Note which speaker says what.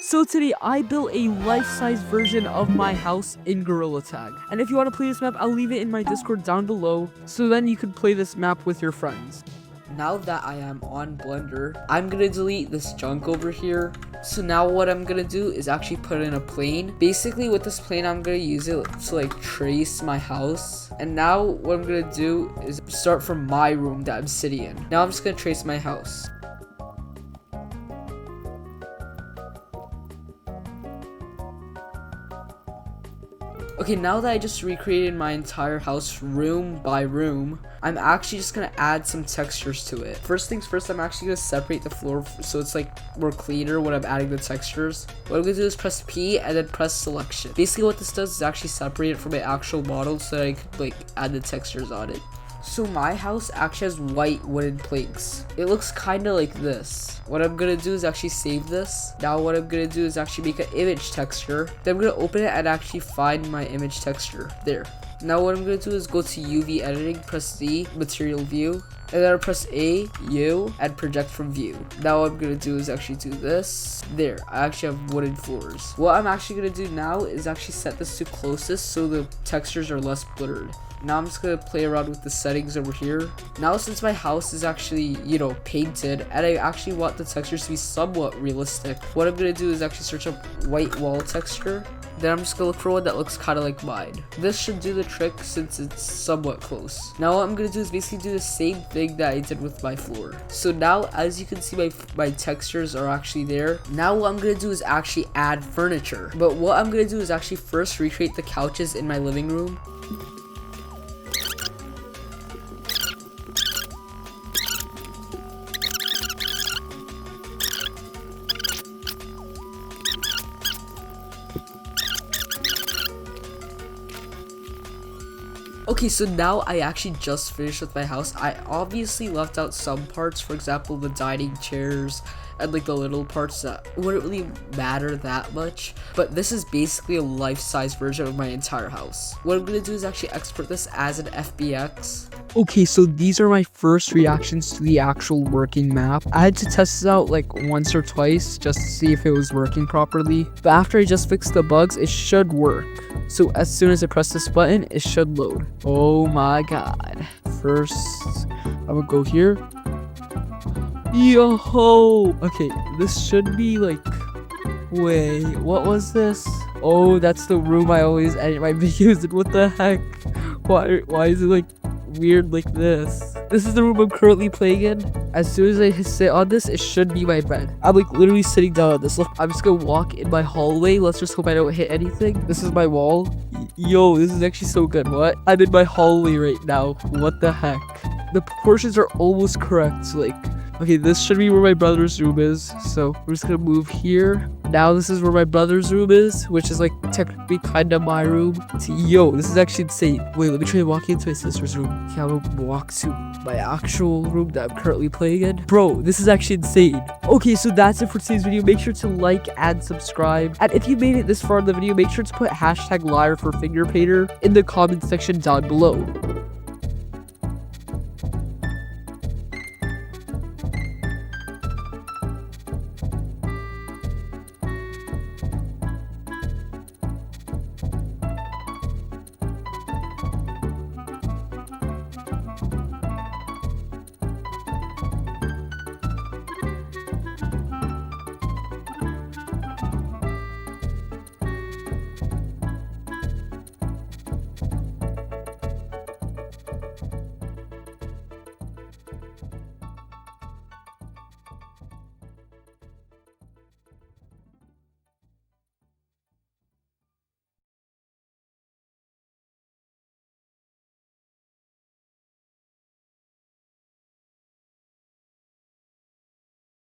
Speaker 1: So today I built a life-size version of my house in Gorilla Tag. And if you want to play this map, I'll leave it in my Discord down below, so then you can play this map with your friends. Now that I am on Blender, I'm gonna delete this junk over here. So now what I'm gonna do is actually put in a plane. Basically with this plane, I'm gonna use it to like trace my house. And now what I'm gonna do is start from my room that I'm sitting in. Now I'm just gonna trace my house. Okay, now that I just recreated my entire house room by room, I'm actually just gonna add some textures to it. First things first, I'm actually gonna separate the floor so it's like more cleaner when I'm adding the textures. What I'm gonna do is press P and then press selection. Basically what this does is actually separate it from my actual model so that I could like add the textures on it. So my house actually has white wooden planks. It looks kind of like this. What I'm gonna do is actually save this. Now what I'm gonna do is actually make an image texture. Then I'm gonna open it and actually find my image texture. There. Now what I'm gonna do is go to UV editing, press Z, material view, and then I'll press A, U, and project from view. Now what I'm gonna do is actually do this. There, I actually have wooden floors. What I'm actually gonna do now is actually set this to closest so the textures are less blurred. Now I'm just gonna play around with the settings over here. Now since my house is actually, painted, and I actually want the textures to be somewhat realistic, what I'm gonna do is actually search up white wall texture. Then I'm just gonna look for one that looks kind of like mine. This should do the trick since it's somewhat close. Now what I'm gonna do is basically do the same thing that I did with my floor. So now as you can see my textures are actually there. Now what I'm gonna do is actually add furniture. But what I'm gonna do is actually first recreate the couches in my living room. Okay, so now I actually just finished with my house. I obviously left out some parts, for example, the dining chairs and like the little parts that wouldn't really matter that much. But this is basically a life-size version of my entire house. What I'm gonna do is actually export this as an FBX. Okay, so these are my first reactions to the actual working map. I had to test this out like once or twice just to see if it was working properly. But after I just fixed the bugs, it should work. So as soon as I press this button, it should load. Oh my god. First, I'm gonna go here. Yo! Okay, this should be like... Wait, what was this? Oh, that's the room I always edit my videos in. What the heck? Why is it like weird like this? This is the room I'm currently playing in. As soon as I sit on this, it should be my bed. I'm like literally sitting down on this. Look, I'm just gonna walk in my hallway. Let's just hope I don't hit anything. This is my wall. Yo, this is actually so good. What? I'm in my hallway right now. What the heck? The proportions are almost correct. So like, okay, this should be where my brother's room is. So we're just gonna move here. Now this is where my brother's room is, which is like technically kind of my room. Yo, this is actually insane. Wait, let me try walking into my sister's room. Okay, I'm gonna walk to my actual room that I'm currently playing in. Bro, this is actually insane. Okay, so that's it for today's video. Make sure to like and subscribe. And if you made it this far in the video, make sure to put hashtag lyairr for finger painter in the comment section down below.